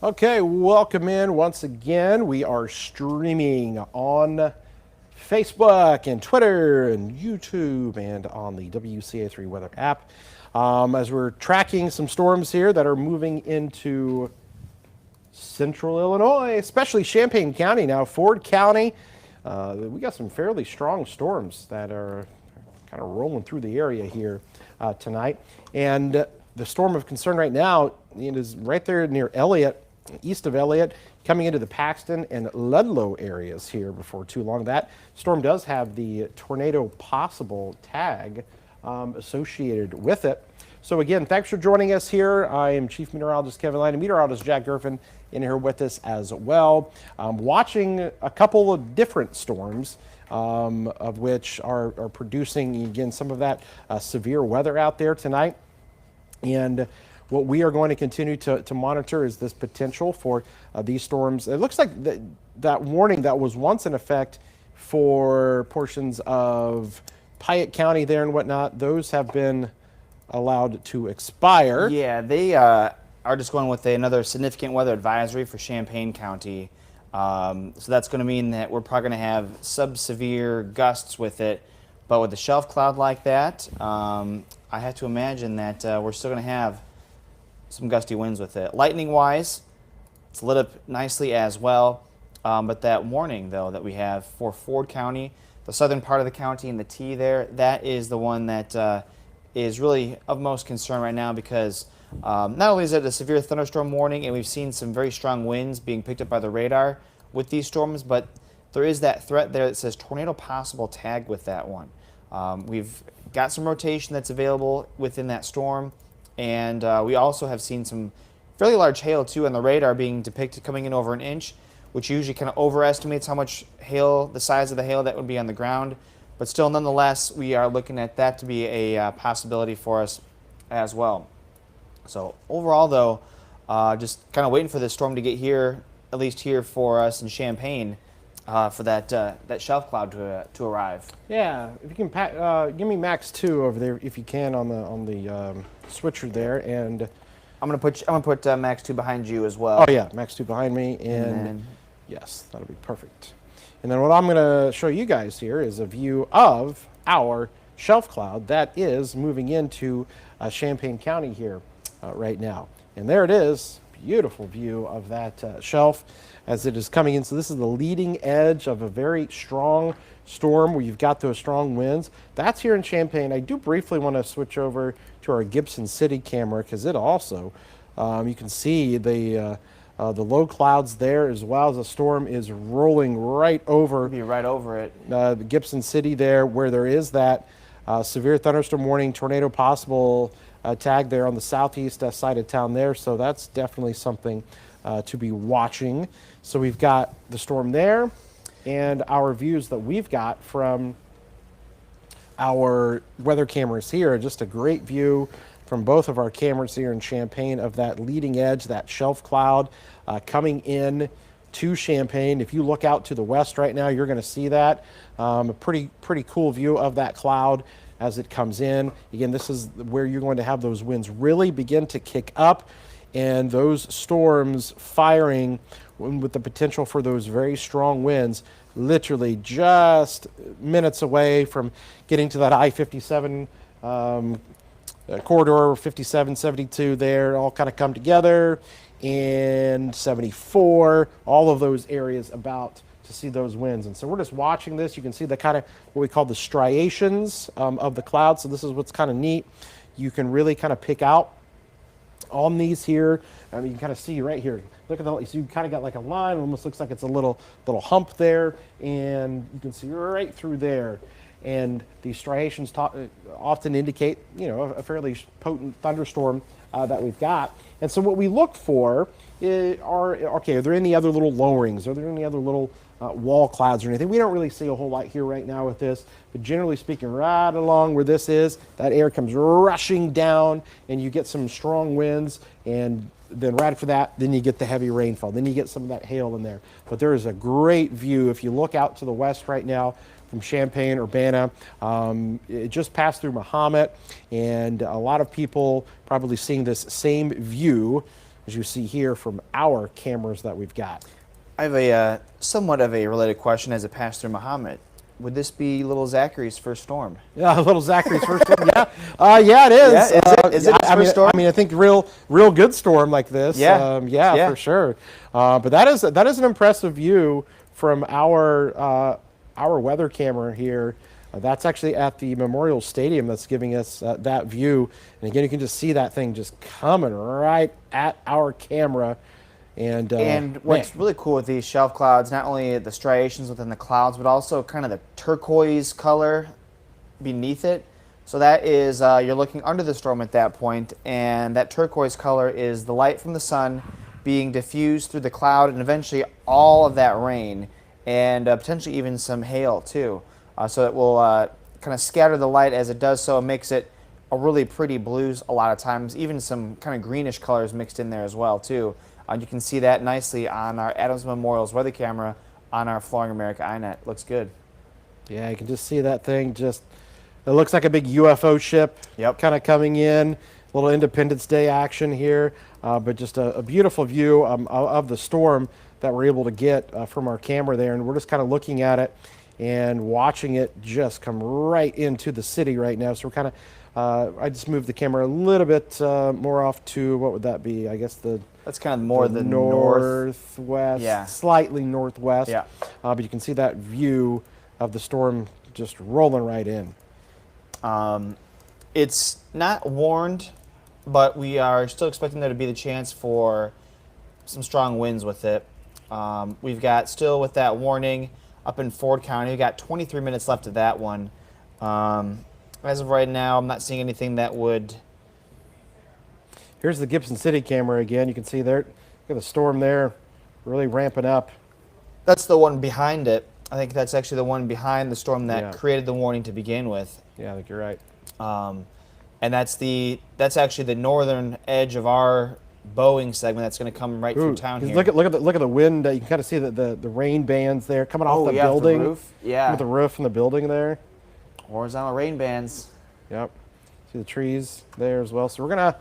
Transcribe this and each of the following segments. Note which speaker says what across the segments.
Speaker 1: Okay, welcome in once again. We are streaming on Facebook and Twitter and YouTube and on the WCA3 weather app. As we're tracking some storms here that are moving into central Illinois, especially Champaign County now, Ford County. We got some fairly strong storms that are kind of rolling through the area here tonight. And the storm of concern right now is right there near Elliott, east of Elliott, coming into the Paxton and Ludlow areas here before too long. That storm does have the tornado possible tag associated with it. So again, thanks for joining us here. I am Chief Meteorologist Kevin Lyon and Meteorologist Jack Gerfen in here with us as well. Watching a couple of different storms, of which are producing, again, some of that severe weather out there tonight. And what we are going to continue to monitor is this potential for these storms. It looks like that warning that was once in effect for portions of Piatt County there and whatnot, those have been allowed to expire.
Speaker 2: Yeah, they are just going with another significant weather advisory for Champaign County. So that's going to mean that we're probably going to have sub-severe gusts with it. But with a shelf cloud like that, I have to imagine that we're still going to have some gusty winds with it. Lightning-wise, it's lit up nicely as well. But that warning, though, that we have for Ford County, the southern part of the county and the T there, that is the one that is really of most concern right now because not only is it a severe thunderstorm warning, and we've seen some very strong winds being picked up by the radar with these storms, but there is that threat there that says tornado possible tag with that one. We've got some rotation that's available within that storm, and we also have seen some fairly large hail too on the radar being depicted coming in over an inch, which usually kind of overestimates how much hail, the size of the hail that would be on the ground. But still, nonetheless, we are looking at that to be a possibility for us as well. So overall, though, just kind of waiting for this storm to get here, at least here for us in Champaign, for that shelf cloud to arrive.
Speaker 1: Yeah, if you can give me max 2 over there if you can on the switcher there, and
Speaker 2: I'm gonna put max 2 behind you as well.
Speaker 1: oh yeah, max 2 behind me, and yes, that'll be perfect. And then what I'm going to show you guys here is a view of our shelf cloud that is moving into Champaign County here right now. And there it is, beautiful view of that shelf as it is coming in. So this is the leading edge of a very strong storm where you've got those strong winds. That's here in Champaign. I do briefly want to switch over to our Gibson City camera because it also, you can see the low clouds there, as well as the storm is rolling right over.
Speaker 2: Be right over it.
Speaker 1: The Gibson City there, where there is that severe thunderstorm warning, tornado possible tag there on the southeast side of town there. So that's definitely something to be watching. So we've got the storm there, and our views that we've got from our weather cameras here. Just a great view from both of our cameras here in Champaign of that leading edge, that shelf cloud coming in to Champaign. If you look out to the west right now, you're going to see that. A pretty cool view of that cloud as it comes in. Again, this is where you're going to have those winds really begin to kick up, and those storms firing with the potential for those very strong winds literally just minutes away from getting to that I-57 corridor, 57, 72 there, all kind of come together, and 74, all of those areas about to see those winds. And so we're just watching this. You can see the kind of what we call the striations of the cloud. So this is what's kind of neat. You can really kind of pick out on these here. I mean, you can kind of see right here. Look at the, so you kind of got like a line. It almost looks like it's a little hump there, and you can see right through there. And these striations often indicate, you know, a fairly potent thunderstorm that we've got. And so what we look for are there any other little lowerings? Are there any other little wall clouds or anything? We don't really see a whole lot here right now with this, but generally speaking, right along where this is, that air comes rushing down, and you get some strong winds, and then right after that, then you get the heavy rainfall. Then you get some of that hail in there. But there is a great view if you look out to the west right now from Champaign, Urbana. It just passed through Mahomet, and a lot of people probably seeing this same view as you see here from our cameras that we've got.
Speaker 2: I have a somewhat of a related question as a pastor, Muhammad. Would this be little Zachary's first storm?
Speaker 1: Yeah, little Zachary's first storm. Yeah, yeah, it is.
Speaker 2: Yeah, is it his
Speaker 1: I mean,
Speaker 2: first storm?
Speaker 1: I mean, I think real good storm like this.
Speaker 2: Yeah, yeah.
Speaker 1: for sure. But that is an impressive view from our weather camera here. That's actually at the Memorial Stadium. That's giving us that view. And again, you can just see that thing just coming right at our camera.
Speaker 2: And what's really cool with these shelf clouds, not only the striations within the clouds, but also kind of the turquoise color beneath it. So that is, you're looking under the storm at that point, and that turquoise color is the light from the sun being diffused through the cloud, and eventually all of that rain, and potentially even some hail too. So it will kind of scatter the light as it does so. It makes it a really pretty blues a lot of times, even some kind of greenish colors mixed in there as well too. You can see that nicely on our Adams Memorial's weather camera on our Flooring America iNet. Looks good.
Speaker 1: Yeah, you can just see that thing it looks like a big UFO ship kind of coming in. A little Independence Day action here, but just a beautiful view of the storm that we're able to get from our camera there. And we're just kind of looking at it and watching it just come right into the city right now. So we're kind of, I just moved the camera a little bit more off to, what would that be? I guess
Speaker 2: that's kind of more the
Speaker 1: northwest, slightly northwest.
Speaker 2: Yeah.
Speaker 1: But you can see that view of the storm just rolling right in.
Speaker 2: It's not warned, but we are still expecting there to be the chance for some strong winds with it. We've got still with that warning up in Ford County. We've got 23 minutes left of that one. As of right now, I'm not seeing anything that would...
Speaker 1: Here's the Gibson City camera again. You can see there, look at the storm there, really ramping up.
Speaker 2: That's the one behind it. I think that's actually the one behind the storm that created the warning to begin with.
Speaker 1: Yeah, I think you're right.
Speaker 2: And that's actually the northern edge of our Boeing segment that's going to come right through town here.
Speaker 1: Look at the wind. You can kind of see the rain bands there coming off the building.
Speaker 2: The roof. Yeah.
Speaker 1: With the roof and the building there.
Speaker 2: Horizontal rain bands.
Speaker 1: Yep. See the trees there as well. So we're gonna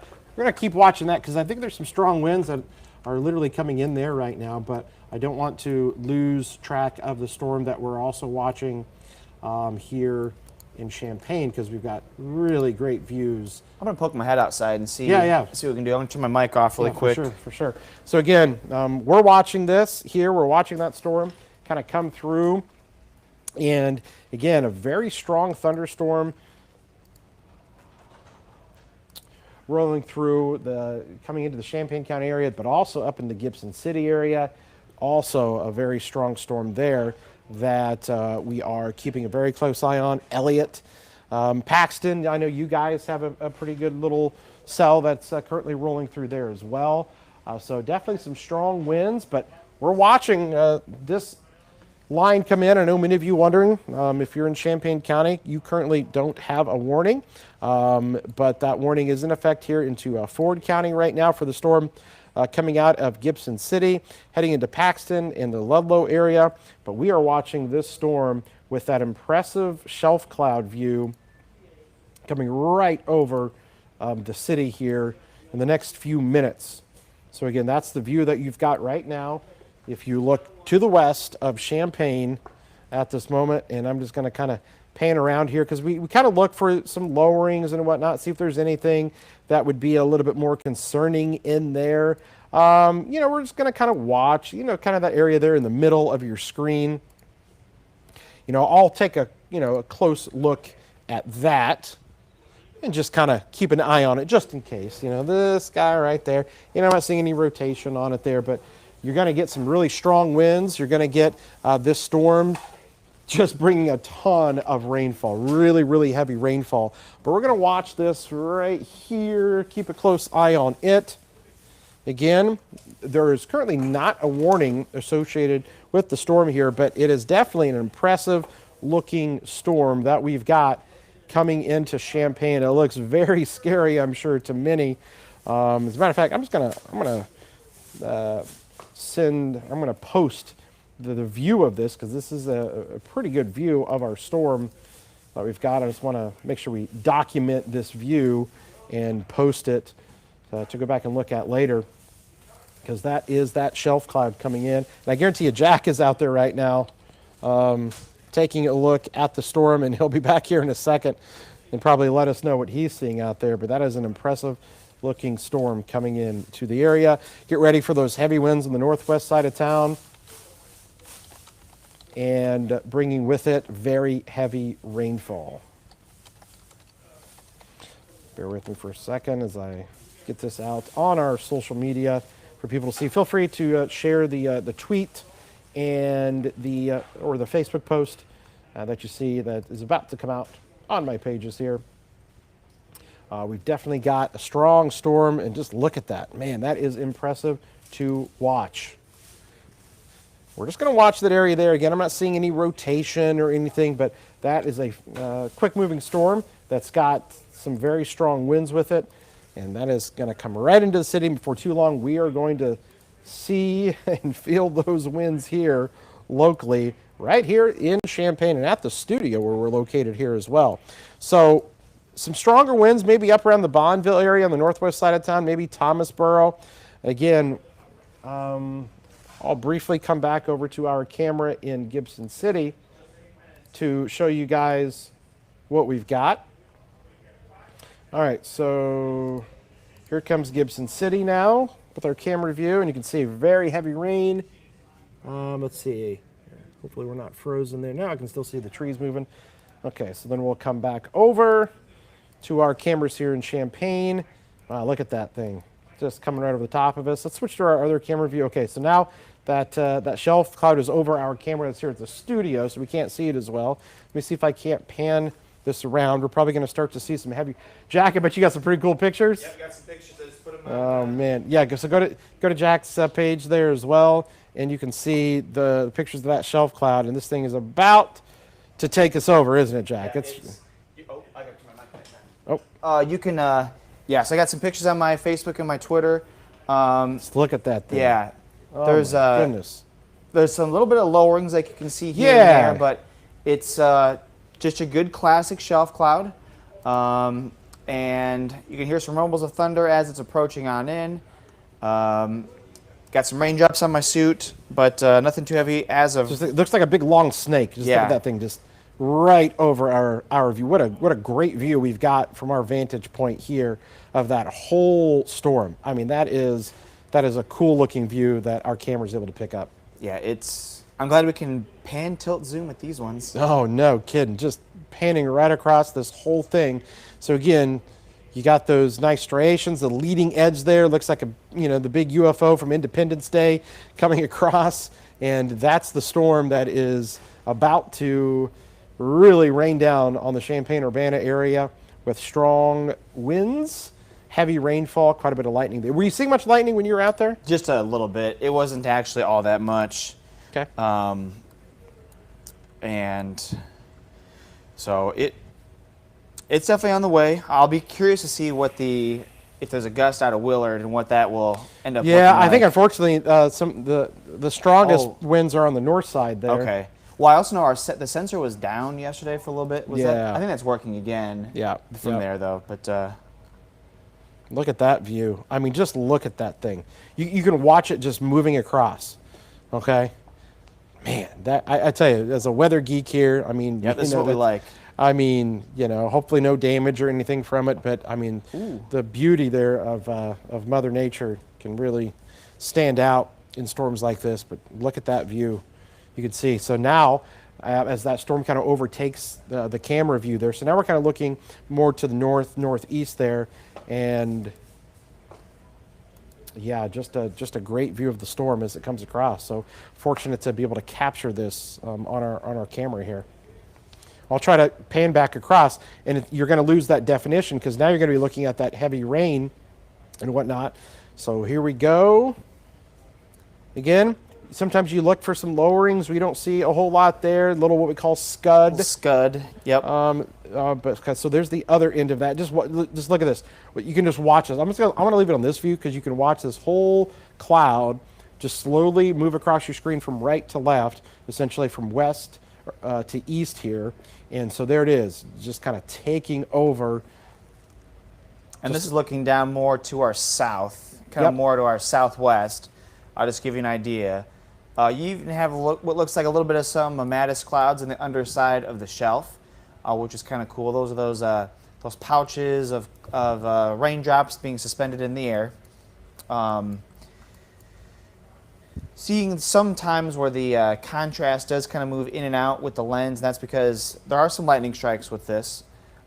Speaker 1: keep watching that because I think there's some strong winds that are literally coming in there right now. But I don't want to lose track of the storm that we're also watching here in Champaign because we've got really great views.
Speaker 2: I'm gonna poke my head outside and see. See what we can do. I'm gonna turn my mic off really quick.
Speaker 1: For sure. So again, we're watching this here. We're watching that storm kind of come through, and again, a very strong thunderstorm rolling through coming into the Champaign County area, but also up in the Gibson City area. Also a very strong storm there that we are keeping a very close eye on. Elliott, Paxton, I know you guys have a pretty good little cell that's currently rolling through there as well. So definitely some strong winds, but we're watching this line come in. I know many of you wondering if you're in Champaign County, you currently don't have a warning, but that warning is in effect here into Ford County right now for the storm coming out of Gibson City, heading into Paxton in the Ludlow area. But we are watching this storm with that impressive shelf cloud view coming right over the city here in the next few minutes. So again, that's the view that you've got right now. If you look to the west of Champaign at this moment, and I'm just going to kind of pan around here because we kind of look for some lowerings and whatnot, see if there's anything that would be a little bit more concerning in there. We're just going to kind of watch, kind of that area there in the middle of your screen. I'll take a close look at that and just kind of keep an eye on it just in case. This guy right there, I'm not seeing any rotation on it there, but you're going to get some really strong winds. You're going to get this storm just bringing a ton of rainfall, really, really heavy rainfall. But we're going to watch this right here, keep a close eye on it. Again, there is currently not a warning associated with the storm here, but it is definitely an impressive looking storm that we've got coming into Champaign. It looks very scary, I'm sure, to many. As a matter of fact, I'm going to post the view of this because this is a pretty good view of our storm that we've got. I just want to make sure we document this view and post it to go back and look at later. because that is that shelf cloud coming in. And I guarantee you Jack is out there right now taking a look at the storm, and he'll be back here in a second and probably let us know what he's seeing out there. But that is an impressive looking storm coming in to the area. Get ready for those heavy winds on the northwest side of town, and bringing with it very heavy rainfall. Bear with me for a second as I get this out on our social media for people to see. Feel free to share the tweet and the or the Facebook post that you see that is about to come out on my pages here. We've definitely got a strong storm, and just look at that. Man, that is impressive to watch. We're just going to watch that area there. Again, I'm not seeing any rotation or anything, but that is a quick-moving storm that's got some very strong winds with it, and that is going to come right into the city. Before too long, we are going to see and feel those winds here locally, right here in Champaign and at the studio where we're located here as well. So some stronger winds maybe up around the Bonneville area on the northwest side of town, maybe Thomasboro. Again, I'll briefly come back over to our camera in Gibson City to show you guys what we've got. All right, so here comes Gibson City now with our camera view, and you can see very heavy rain. Let's see. Hopefully we're not frozen there. Now I can still see the trees moving. Okay, so then we'll come back over to our cameras here in Champaign. Wow, look at that thing. Just coming right over the top of us. Let's switch to our other camera view. Okay, so now that shelf cloud is over our camera that's here at the studio, so we can't see it as well. Let me see if I can't pan this around. We're probably going to start to see some heavy. Jack, I bet you got some pretty cool pictures.
Speaker 2: Yep, got some pictures. I just put them
Speaker 1: Oh man, yeah. So go to Jack's page there as well, and you can see the pictures of that shelf cloud. And this thing is about to take us over, isn't it, Jack?
Speaker 2: Yeah, I got my mic back now. You can. So I got some pictures on my Facebook and my Twitter.
Speaker 1: Let's look at that thing.
Speaker 2: Yeah.
Speaker 1: Oh,
Speaker 2: there's
Speaker 1: goodness.
Speaker 2: There's some little bit of lowerings like you can see here
Speaker 1: Yeah.
Speaker 2: and there, but it's just a good classic shelf cloud. And you can hear some rumbles of thunder as it's approaching on in. Got some raindrops on my suit, but nothing too heavy as of.
Speaker 1: It looks like a big long snake. Just look at that thing just right over our view. What a great view we've got from our vantage point here of that whole storm. I mean, that is a cool looking view that our camera's able to pick up.
Speaker 2: Yeah, I'm glad we can pan, tilt, zoom with these ones.
Speaker 1: Oh, no kidding. Just panning right across this whole thing. So again, you got those nice striations. The leading edge there looks like the big UFO from Independence Day coming across, and that's the storm that is about to really rain down on the Champaign-Urbana area with strong winds, heavy rainfall, quite a bit of lightning. Were you seeing much lightning when you were out there?
Speaker 2: Just a little bit. It wasn't actually all that much.
Speaker 1: Okay.
Speaker 2: And so it's definitely on the way. I'll be curious to see if there's a gust out of Willard and what that will end up looking like.
Speaker 1: I think unfortunately the strongest winds are on the north side there.
Speaker 2: Okay. Well, I also know the sensor was down yesterday for a little bit. I think that's working again.
Speaker 1: Yeah.
Speaker 2: From there though, but.
Speaker 1: Look at that view. I mean, just look at that thing. You can watch it just moving across. Okay. Man, I tell you, as a weather geek here, I mean,
Speaker 2: yeah, that's what we like.
Speaker 1: I mean, hopefully no damage or anything from it, but I mean, the beauty there of Mother Nature can really stand out in storms like this. But look at that view. You can see. So now, as that storm kind of overtakes the camera view there, so now we're kind of looking more to the northeast there, and yeah, just a great view of the storm as it comes across. So fortunate to be able to capture this on our camera here. I'll try to pan back across, and you're going to lose that definition because now you're going to be looking at that heavy rain and whatnot. So here we go. Again, sometimes you look for some lowerings. We don't see a whole lot there. Little what we call scud.
Speaker 2: Scud. Yep.
Speaker 1: But so there's the other end of that. Just look at this. You can just watch this. I'm going to leave it on this view because you can watch this whole cloud just slowly move across your screen from right to left, essentially from west to east here. And so there it is, just kind of taking over.
Speaker 2: And this is looking down more to our south, kind of more to our southwest. I'll just give you an idea. You even have what looks like a little bit of some mammatus clouds in the underside of the shelf, which is kind of cool. Those are those pouches of raindrops being suspended in the air. Seeing sometimes where the contrast does kind of move in and out with the lens. That's because there are some lightning strikes with this.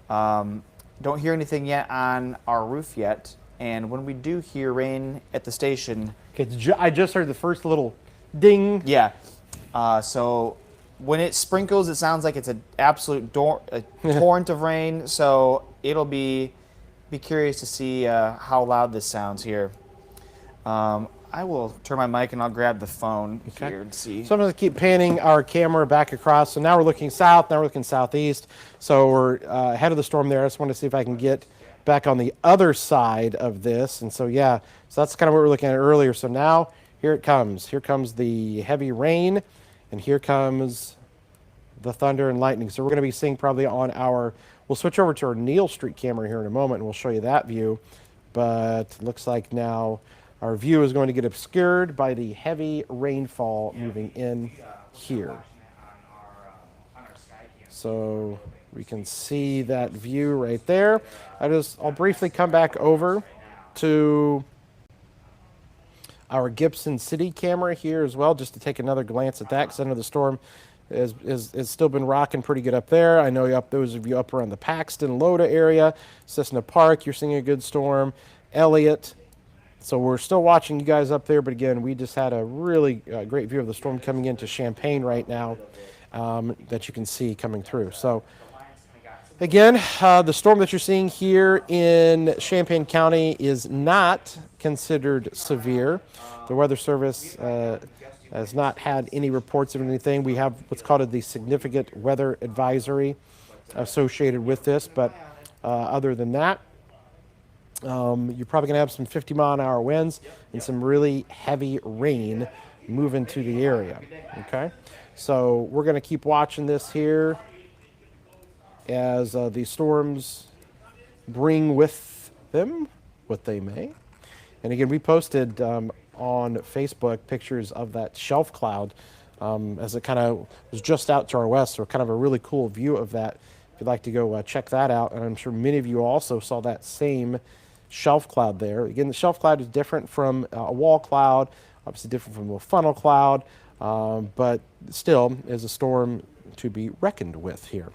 Speaker 2: Don't hear anything yet on our roof yet. And when we do hear rain at the station...
Speaker 1: Okay, I just heard the first little ding.
Speaker 2: Yeah. So when it sprinkles, it sounds like it's an absolute torrent of rain. So it'll be curious to see how loud this sounds here. I will turn my mic and I'll grab the phone here and see.
Speaker 1: So I'm going to keep panning our camera back across. So now we're looking south, now we're looking southeast. So we're ahead of the storm there. I just want to see if I can get back on the other side of this. And so, yeah, so that's kind of what we were looking at earlier. So now here it comes. Here comes the heavy rain, and here comes the thunder and lightning. So we're going to be seeing probably on we'll switch over to our Neal Street camera here in a moment, and we'll show you that view. But looks like now our view is going to get obscured by the heavy rainfall moving in here. So we can see that view right there. I'll briefly come back over to our Gibson City camera here as well, just to take another glance at that, because I know the storm has still been rocking pretty good up there. I know those of you up around the Paxton, Loda area, Cessna Park, you're seeing a good storm. Elliott. So we're still watching you guys up there, but again, we just had a really great view of the storm coming into Champaign right now that you can see coming through. So again, the storm that you're seeing here in Champaign County is not considered severe. The Weather Service has not had any reports of anything. We have what's called the significant weather advisory associated with this, but other than that, you're probably going to have some 50-mile-an-hour winds and some really heavy rain moving to the area. Okay, so we're going to keep watching this here as the storms bring with them what they may. And again, we posted on Facebook pictures of that shelf cloud as it kind of was just out to our west, so kind of a really cool view of that. If you'd like to go check that out, and I'm sure many of you also saw that same shelf cloud there. Again, the shelf cloud is different from a wall cloud, obviously different from a funnel cloud, but still is a storm to be reckoned with here.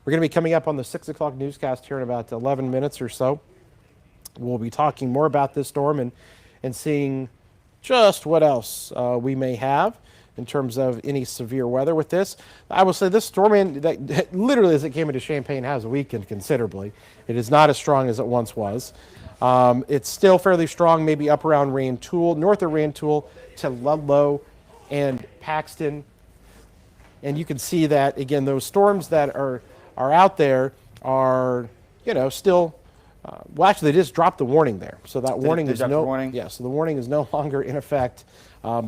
Speaker 1: We're going to be coming up on the 6 o'clock newscast here in about 11 minutes or so. We'll be talking more about this storm and seeing just what else we may have in terms of any severe weather with this. I will say this storm, that literally as it came into Champaign, has weakened considerably. It is not as strong as it once was. It's still fairly strong, maybe up around Rantoul, north of Rantoul to Ludlow and Paxton. And you can see that, again, those storms that are out there are, still, well, actually, they just dropped the warning there. So that warning is
Speaker 2: warning?
Speaker 1: Yeah, so the warning is no longer in effect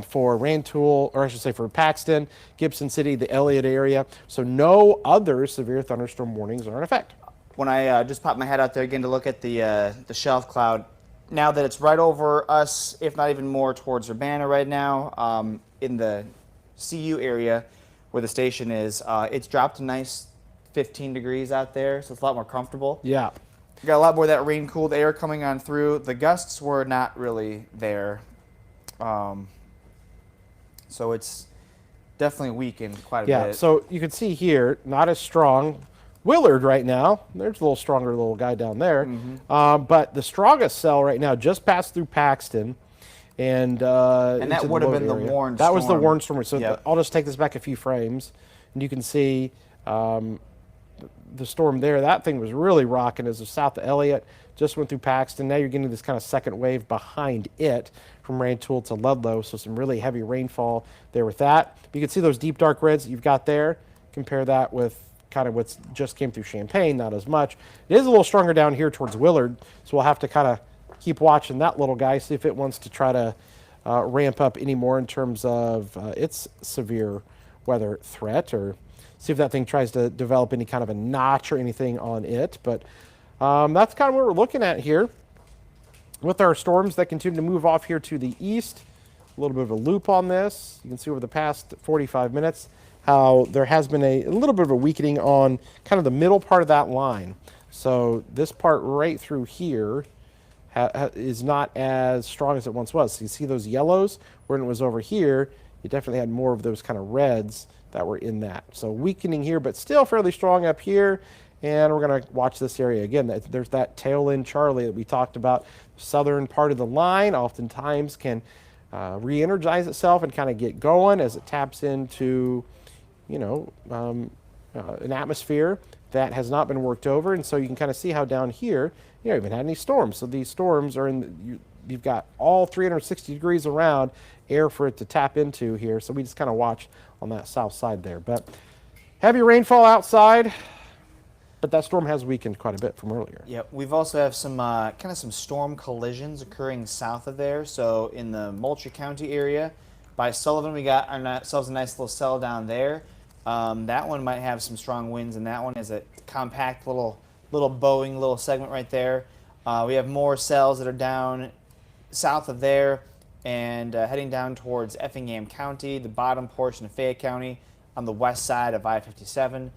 Speaker 1: for Rantoul, or I should say for Paxton, Gibson City, the Elliott area. So no other severe thunderstorm warnings are in effect.
Speaker 2: When I just popped my head out there again to look at the shelf cloud, now that it's right over us, if not even more towards Urbana right now, in the CU area where the station is, it's dropped a nice 15 degrees out there, so it's a lot more comfortable.
Speaker 1: Yeah.
Speaker 2: You got a lot more of that rain-cooled air coming on through. The gusts were not really there, so it's definitely weakened quite a bit.
Speaker 1: Yeah, so you can see here, not as strong. Willard right now, there's a little stronger little guy down there. Mm-hmm. But the strongest cell right now just passed through Paxton. And
Speaker 2: that would have been the warned storm.
Speaker 1: That was the warned storm. So I'll just take this back a few frames. And you can see the storm there. That thing was really rocking as the south of Elliott. Just went through Paxton. Now you're getting this kind of second wave behind it from Rantoul to Ludlow. So some really heavy rainfall there with that. You can see those deep dark reds that you've got there. Compare that with kind of what's just came through Champaign, not as much. It is a little stronger down here towards Willard, so we'll have to kind of keep watching that little guy, see if it wants to try to ramp up any more in terms of its severe weather threat, or see if that thing tries to develop any kind of a notch or anything on it. But that's kind of what we're looking at here with our storms that continue to move off here to the east. little bit of a loop on this. You can see over the past 45 minutes how there has been a little bit of a weakening on kind of the middle part of that line. So this part right through here is not as strong as it once was. So you see those yellows when it was over here, you definitely had more of those kind of reds that were in that. So weakening here, but still fairly strong up here. And we're going to watch this area again. There's that tail end Charlie that we talked about. Southern part of the line oftentimes can re-energize itself and kind of get going as it taps into, you know, an atmosphere that has not been worked over. And so you can kind of see how down here, you don't even had any storms. So these storms are in, you've got all 360 degrees around air for it to tap into here. So we just kind of watch on that south side there. But heavy rainfall outside. But that storm has weakened quite a bit from earlier.
Speaker 2: Yep, we've also have some kind of some storm collisions occurring south of there. So in the Moultrie County area, by Sullivan, we got ourselves a nice little cell down there. That one might have some strong winds, and that one is a compact little bowing little segment right there. We have more cells that are down south of there and heading down towards Effingham County, the bottom portion of Fayette County on the west side of I-57.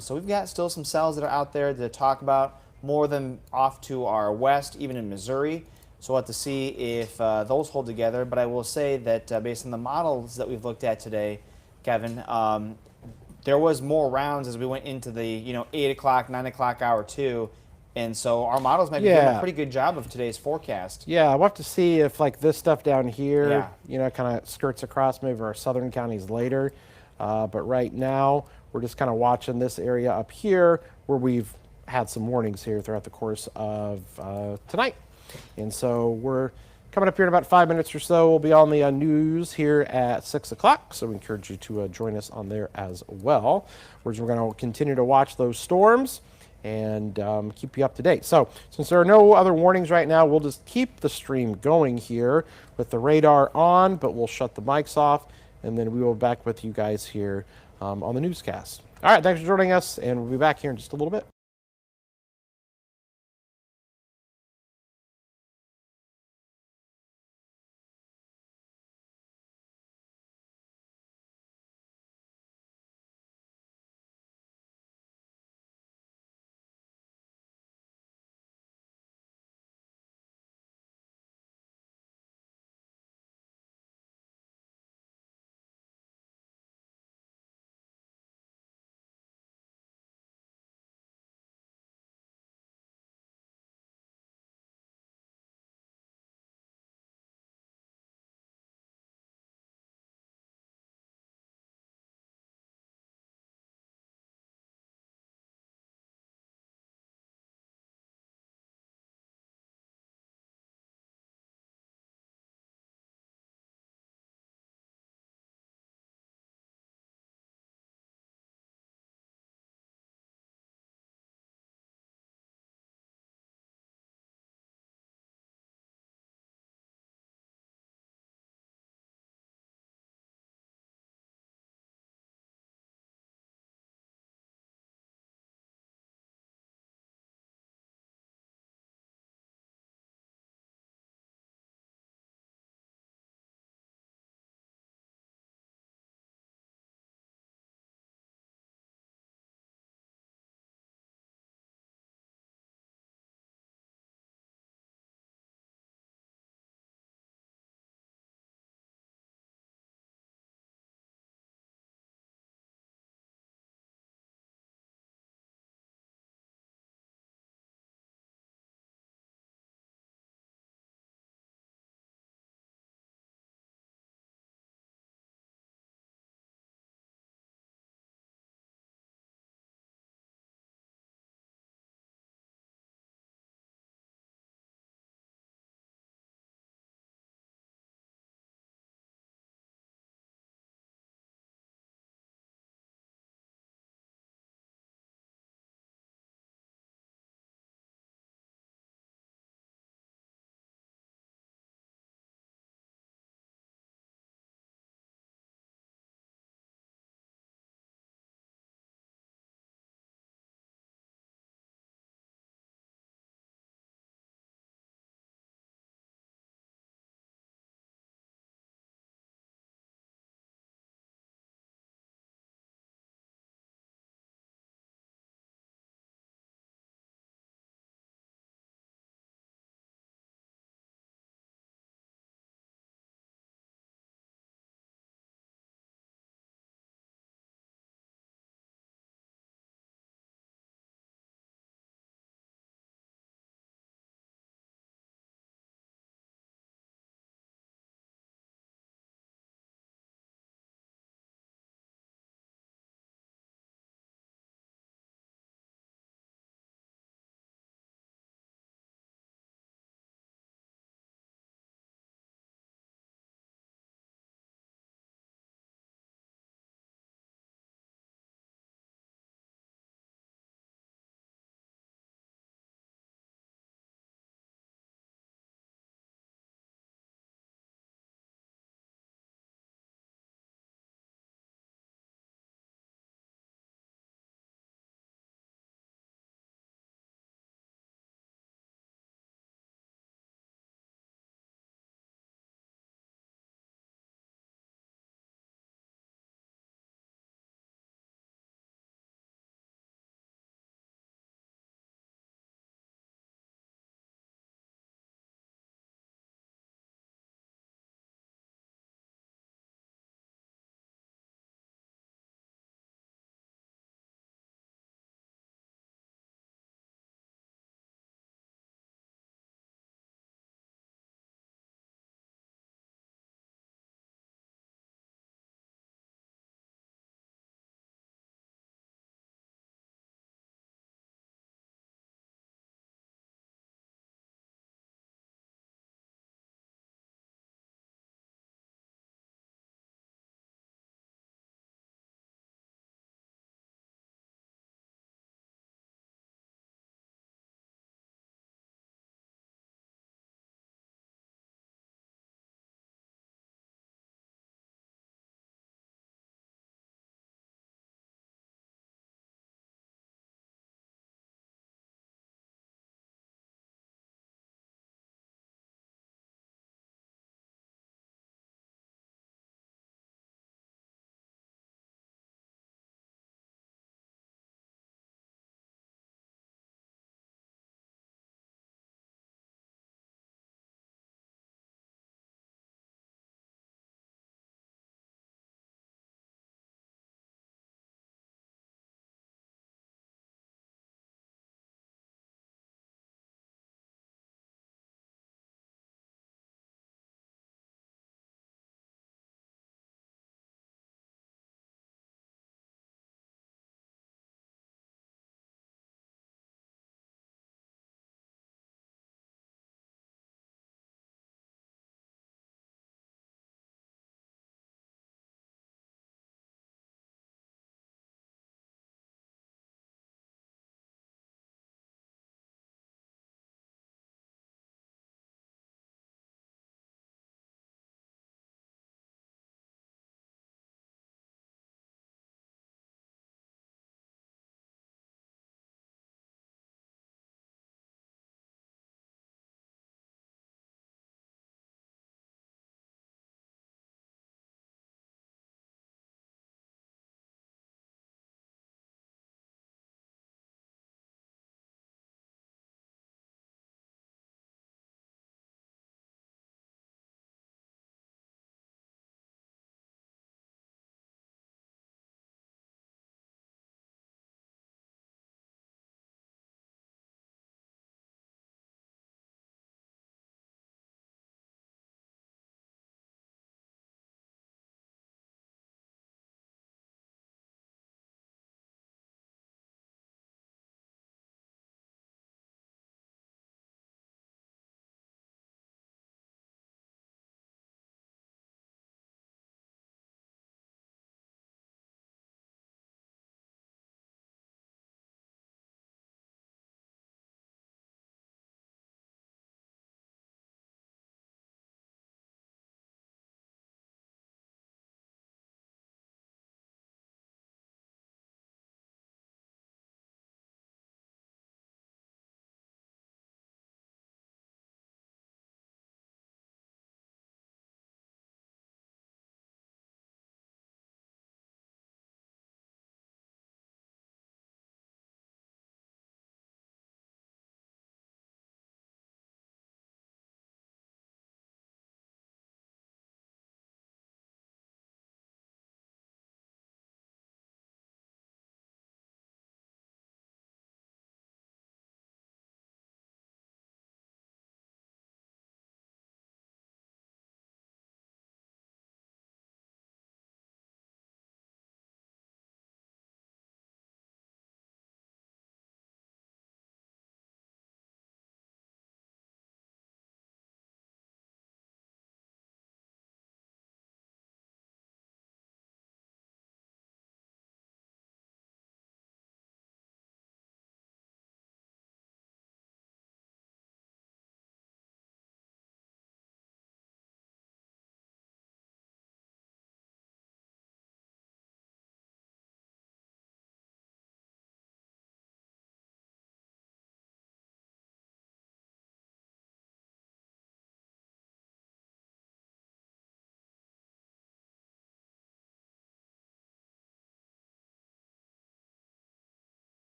Speaker 2: So we've got still some cells that are out there to talk about, more of them off to our west, even in Missouri. So we'll have to see if those hold together. But I will say that based on the models that we've looked at today, Kevin, there was more rounds as we went into the 8 o'clock, 9 o'clock hour too. And so our models might be doing a pretty good job of today's forecast.
Speaker 1: Yeah, we'll have to see if like this stuff down here, kind of skirts across maybe our southern counties later. But right now, we're just kind of watching this area up here where we've had some warnings here throughout the course of tonight. And so we're coming up here in about 5 minutes or so. We'll be on the news here at 6 o'clock. So we encourage you to join us on there as well. We're going to continue to watch those storms and keep you up to date. So since there are no other warnings right now, we'll just keep the stream going here with the radar on, but we'll shut the mics off, and then we will be back with you guys here on the newscast. All right, thanks for joining us, and we'll be back here in just a little bit.